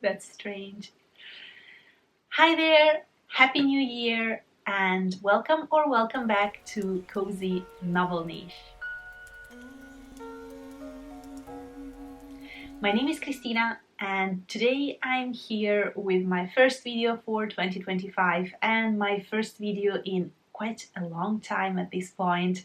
That's strange. Hi there, Happy New Year, and welcome back to Cozy Novel Niche. My name is Christina, and today I'm here with my first video for 2025 and my first video in quite a long time at this point.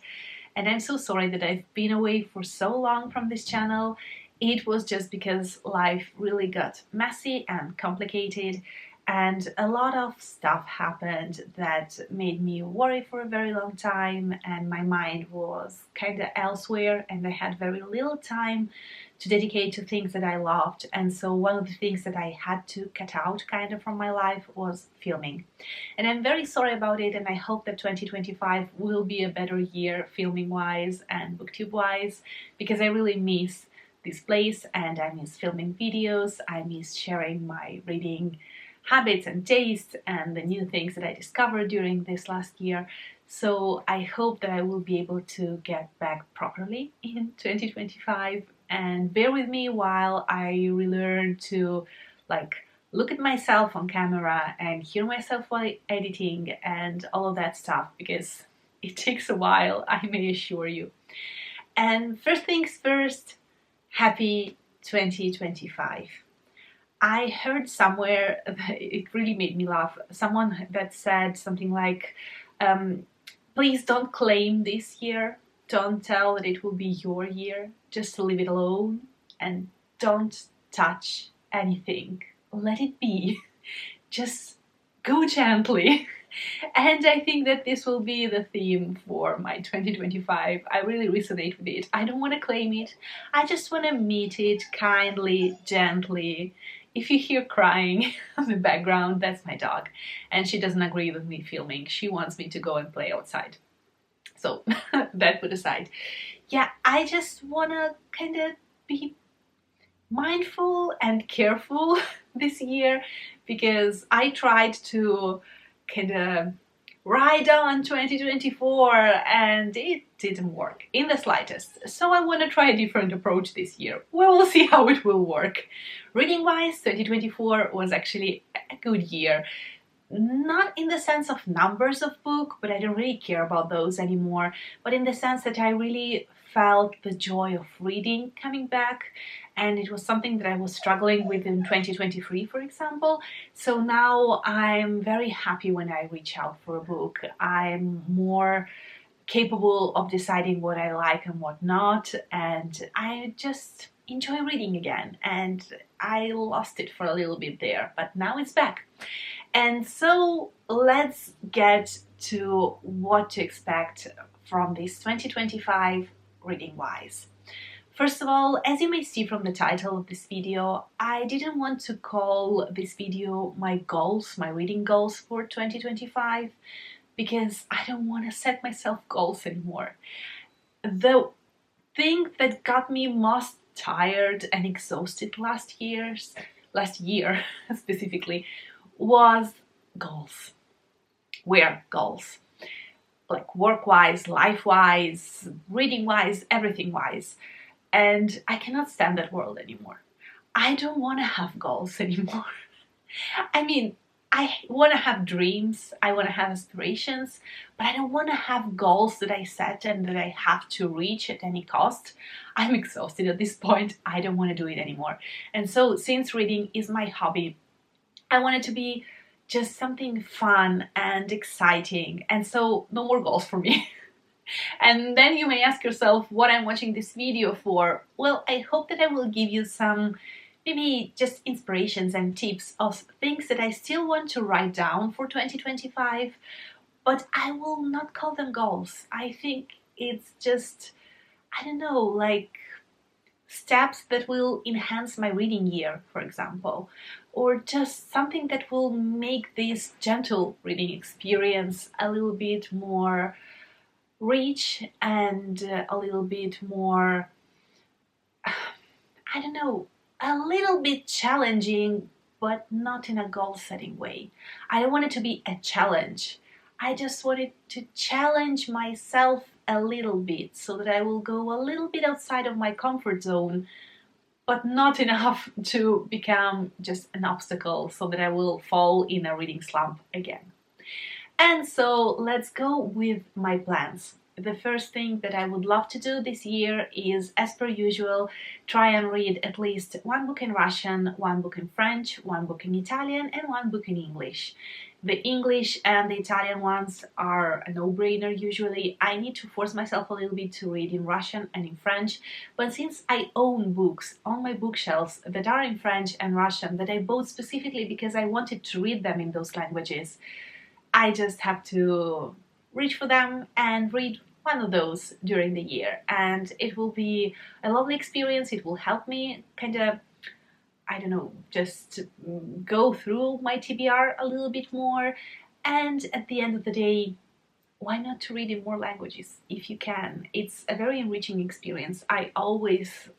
And I'm so sorry that I've been away for so long from this channel. It was just because life really got messy and complicated, and a lot of stuff happened that made me worry for a very long time, and my mind was kind of elsewhere, and I had very little time to dedicate to things that I loved. And so one of the things that I had to cut out kind of from my life was filming. And I'm very sorry about it, and I hope that 2025 will be a better year filming wise and booktube wise, because I really miss this place and I miss filming videos. I miss sharing my reading habits and tastes and the new things that I discovered during this last year. So I hope that I will be able to get back properly in 2025, and bear with me while I relearn to look at myself on camera and hear myself while editing and all of that stuff, because it takes a while, I may assure you. And first things first, happy 2025. I heard somewhere that it really made me laugh. Someone that said something like, please don't claim this year. Don't tell that it will be your year. Just leave it alone and don't touch anything. Let it be. Just go gently. And I think that this will be the theme for my 2025. I really resonate with it. I don't want to claim it. I just want to meet it kindly, gently. If you hear crying in the background, that's my dog. And she doesn't agree with me filming. She wants me to go and play outside. So that put aside. Yeah, I just want to kind of be mindful and careful this year, because I tried to kind of ride on 2024 and it didn't work in the slightest. So I want to try a different approach this year. We'll see how it will work. Reading wise, 2024 was actually a good year. Not in the sense of numbers of book, but I don't really care about those anymore, but in the sense that I really felt the joy of reading coming back, and it was something that I was struggling with in 2023, for example. So now I'm very happy when I reach out for a book. I'm more capable of deciding what I like and what not, and I just enjoy reading again. And I lost it for a little bit there, but now it's back. And so let's get to what to expect from this 2025 reading wise. First of all, as you may see from the title of this video, I didn't want to call this video my goals, my reading goals for 2025, because I don't want to set myself goals anymore. The thing that got me most tired and exhausted last year specifically, was goals. Where goals? Like work-wise, life-wise, reading-wise, everything-wise. And I cannot stand that world anymore. I don't want to have goals anymore. I mean, I want to have dreams, I want to have aspirations, but I don't want to have goals that I set and that I have to reach at any cost. I'm exhausted at this point. I don't want to do it anymore. And so, since reading is my hobby, I want it to be just something fun and exciting, and so no more goals for me. And then you may ask yourself what I'm watching this video for. Well, I hope that I will give you some maybe just inspirations and tips of things that I still want to write down for 2025, but I will not call them goals. I think it's just, I don't know, like steps that will enhance my reading year, for example, or just something that will make this gentle reading experience a little bit more rich and a little bit more, I don't know, a little bit challenging, but not in a goal-setting way. I don't want it to be a challenge. I just wanted to challenge myself a little bit so that I will go a little bit outside of my comfort zone, but not enough to become just an obstacle so that I will fall in a reading slump again. And so let's go with my plans. The first thing that I would love to do this year is, as per usual, try and read at least one book in Russian, one book in French, one book in Italian, and one book in English. The English and the Italian ones are a no-brainer usually. I need to force myself a little bit to read in Russian and in French, but since I own books on my bookshelves that are in French and Russian that I bought specifically because I wanted to read them in those languages, I just have to reach for them and read one of those during the year, and it will be a lovely experience. It will help me kind of, I don't know, just go through my TBR a little bit more, and at the end of the day, why not to read in more languages if you can? It's a very enriching experience. I always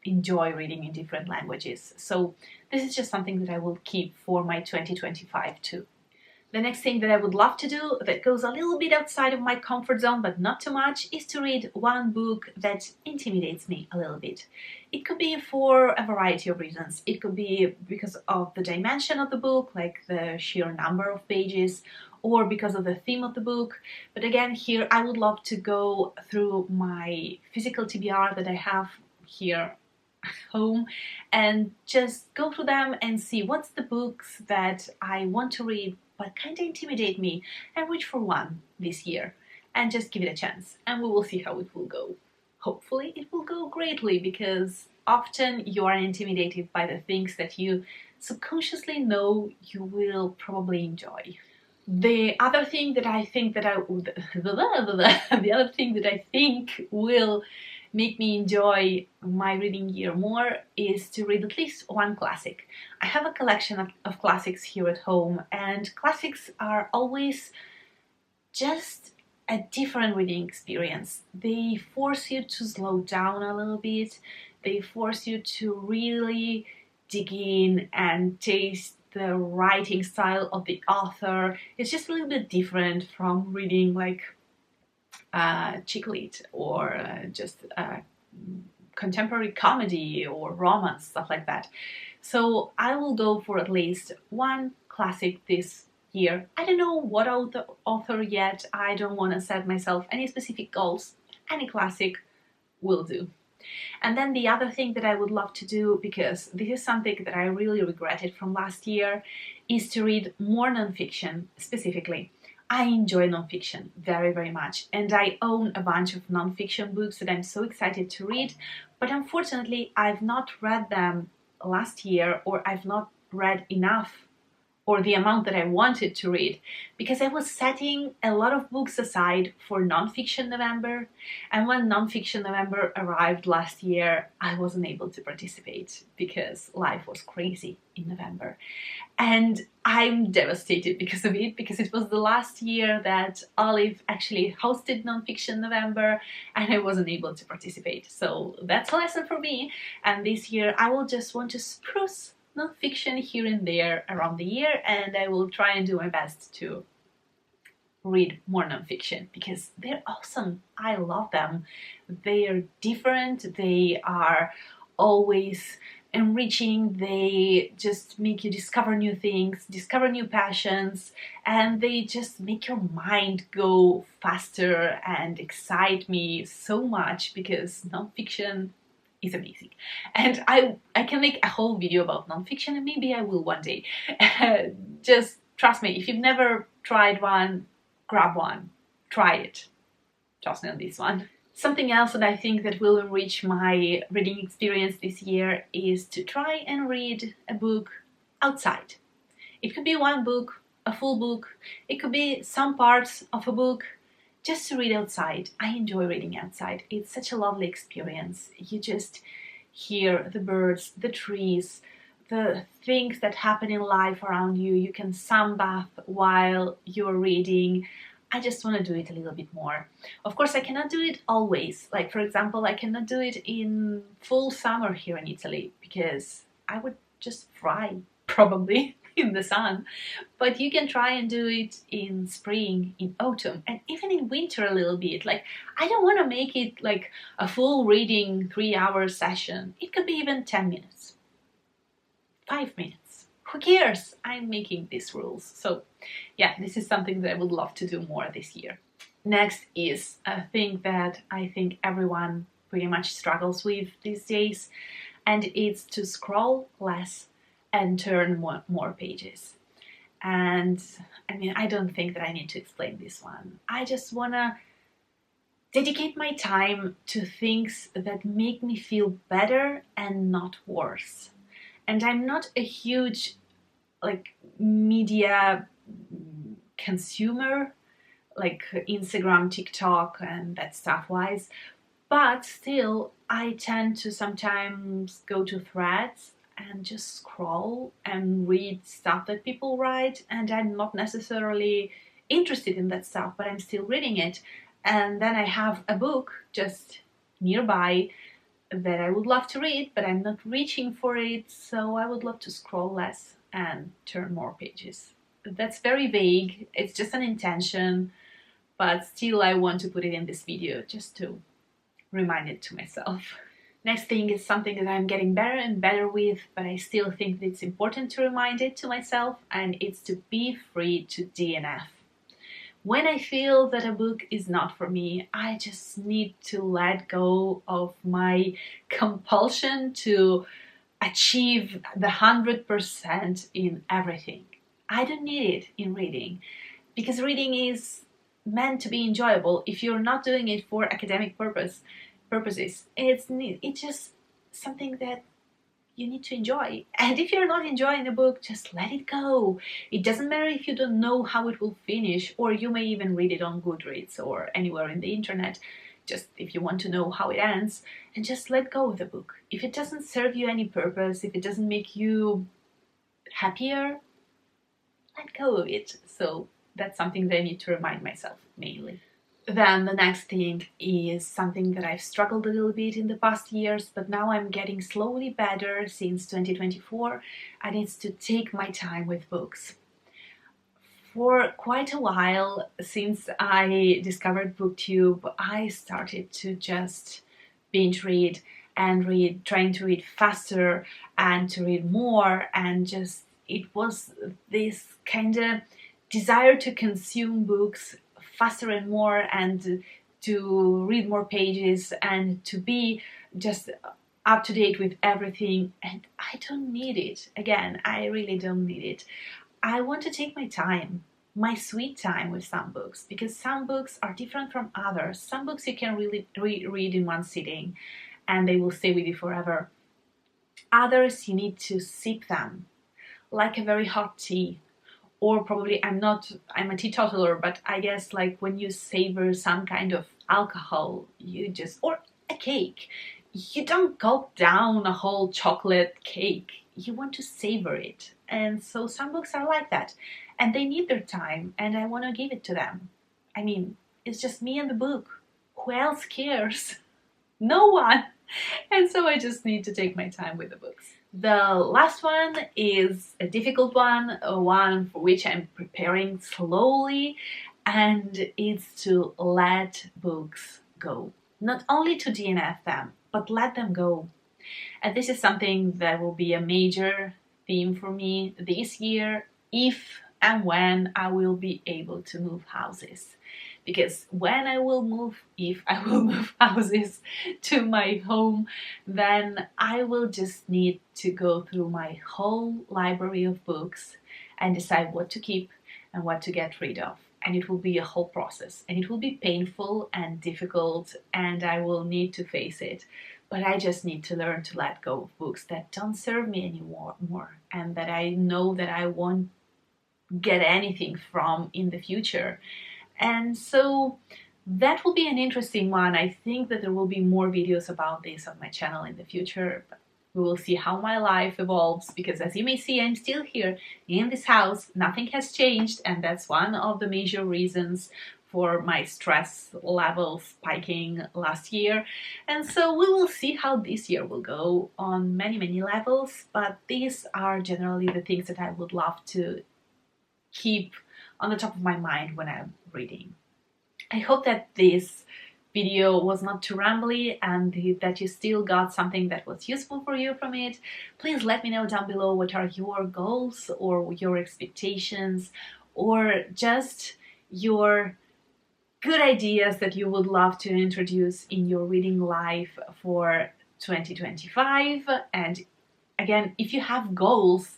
enjoy reading in different languages, so this is just something that I will keep for my 2025 too. The next thing that I would love to do, that goes a little bit outside of my comfort zone but not too much, is to read one book that intimidates me a little bit. It could be for a variety of reasons. It could be because of the dimension of the book, like the sheer number of pages, or because of the theme of the book. But again, here I would love to go through my physical TBR that I have here home and just go through them and see what's the books that I want to read but kind of intimidate me, and reach for one this year and just give it a chance, and we will see how it will go. Hopefully it will go greatly, because often you are intimidated by the things that you subconsciously know you will probably enjoy. The other thing that I think that the other thing that I think will make me enjoy my reading year more is to read at least one classic. I have a collection of classics here at home, and classics are always just a different reading experience. They force you to slow down a little bit, they force you to really dig in and taste the writing style of the author. It's just a little bit different from reading like chick lit or just contemporary comedy or romance, stuff like that. So I will go for at least one classic this year. I don't know what author yet. I don't want to set myself any specific goals. Any classic will do. And then the other thing that I would love to do, because this is something that I really regretted from last year, is to read more nonfiction specifically. I enjoy nonfiction very, very much, and I own a bunch of nonfiction books that I'm so excited to read, but unfortunately I've not read them last year, or I've not read enough or the amount that I wanted to read, because I was setting a lot of books aside for Nonfiction November, and when Nonfiction November arrived last year, I wasn't able to participate because life was crazy in November. And I'm devastated because of it, because it was the last year that Olive actually hosted Nonfiction November and I wasn't able to participate. So that's a lesson for me, and this year I will just want to spruce nonfiction here and there around the year, and I will try and do my best to read more nonfiction because they're awesome. I love them. They are different, they are always enriching, they just make you discover new things, discover new passions, and they just make your mind go faster and excite me so much, because nonfiction is amazing. And I can make a whole video about nonfiction, and maybe I will one day. Just trust me, if you've never tried one, grab one, try it. Trust me on this one. Something else that I think that will enrich my reading experience this year is to try and read a book outside. It could be one book, a full book, it could be some parts of a book, just to read outside. I enjoy reading outside. It's such a lovely experience. You just hear the birds, the trees, the things that happen in life around you. You can sunbath while you're reading. I just want to do it a little bit more. Of course, I cannot do it always. Like, for example, I cannot do it in full summer here in Italy, because I would just fry, probably. in the sun, but you can try and do it in spring, in autumn, and even in winter a little bit. Like, I don't want to make it like a full reading 3-hour session. It could be even 10 minutes, 5 minutes. Who cares? I'm making these rules. So yeah, this is something that I would love to do more this year. Next is a thing that I think everyone pretty much struggles with these days, and it's to scroll less and turn more pages. And I mean, I don't think that I need to explain this one. I just wanna dedicate my time to things that make me feel better and not worse. And I'm not a huge like media consumer, like Instagram, TikTok, and that stuff wise, but still I tend to sometimes go to Threads and just scroll and read stuff that people write, and I'm not necessarily interested in that stuff, but I'm still reading it. And then I have a book just nearby that I would love to read, but I'm not reaching for it, so I would love to scroll less and turn more pages. That's very vague, it's just an intention, but still I want to put it in this video just to remind it to myself. Next thing is something that I'm getting better and better with, but I still think that it's important to remind it to myself, and it's to be free to DNF. When I feel that a book is not for me, I just need to let go of my compulsion to achieve the 100% in everything. I don't need it in reading, because reading is meant to be enjoyable. If you're not doing it for academic purposes, it's just something that you need to enjoy. And if you're not enjoying a book, just let it go. It doesn't matter if you don't know how it will finish, or you may even read it on Goodreads or anywhere in the internet, just if you want to know how it ends, and just let go of the book. If it doesn't serve you any purpose, if it doesn't make you happier, let go of it. So that's something that I need to remind myself mainly. Then the next thing is something that I've struggled a little bit in the past years, but now I'm getting slowly better since 2024, and it's to take my time with books. For quite a while, since I discovered BookTube, I started to just binge read and trying to read faster and to read more, and just it was this kind of desire to consume books faster and more, and to read more pages and to be just up to date with everything. And I don't need it. Again, I really don't need it. I want to take my time, my sweet time with some books, because some books are different from others. Some books you can really read in one sitting and they will stay with you forever. Others you need to sip them like a very hot tea. Or probably I'm a teetotaler, but I guess like when you savor some kind of alcohol, or a cake, you don't gulp down a whole chocolate cake. You want to savor it. And so some books are like that, and they need their time, and I want to give it to them. I mean, it's just me and the book. Who else cares? No one. And so I just need to take my time with the books. The last one is a difficult one for which I'm preparing slowly, and it's to let books go. Not only to DNF them, but let them go. And this is something that will be a major theme for me this year, if and when I will be able to move houses. Because when I will move, if I will move houses to my home, then I will just need to go through my whole library of books and decide what to keep and what to get rid of. And it will be a whole process, and it will be painful and difficult, and I will need to face it. But I just need to learn to let go of books that don't serve me anymore, and that I know that I won't get anything from in the future. And so that will be an interesting one. I think that there will be more videos about this on my channel in the future. But we will see how my life evolves, because as you may see, I'm still here in this house. Nothing has changed, and that's one of the major reasons for my stress level spiking last year, and so we will see how this year will go on many levels, but these are generally the things that I would love to keep on the top of my mind when I'm reading. I hope that this video was not too rambly and that you still got something that was useful for you from it. Please let me know down below what are your goals or your expectations, or just your good ideas that you would love to introduce in your reading life for 2025. And again, if you have goals,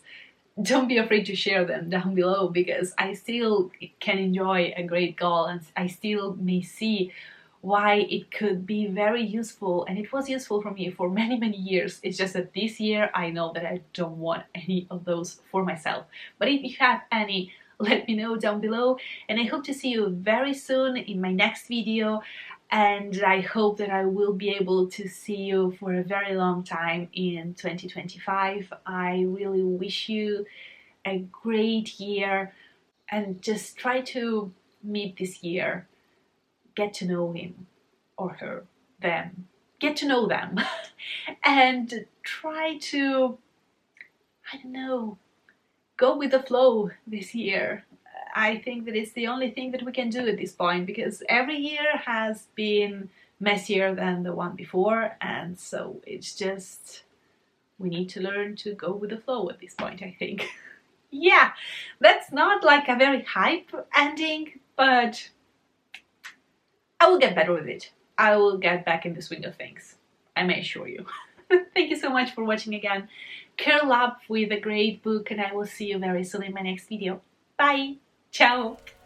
don't be afraid to share them down below, because I still can enjoy a great goal and I still may see why it could be very useful, and it was useful for me for many years. It's just that this year I know that I don't want any of those for myself. But if you have any, let me know down below, and I hope to see you very soon in my next video, and I hope that I will be able to see you for a very long time in 2025. I really wish you a great year, and just try to meet this year, get to know him or her, them, get to know them, and try to, I don't know, go with the flow this year. I think that it's the only thing that we can do at this point, because every year has been messier than the one before, and so it's just, we need to learn to go with the flow at this point, I think. Yeah, that's not like a very hype ending, but I will get better with it. I will get back in the swing of things, I may assure you. Thank you so much for watching again. Curl up with a great book, and I will see you very soon in my next video. Bye! Ciao!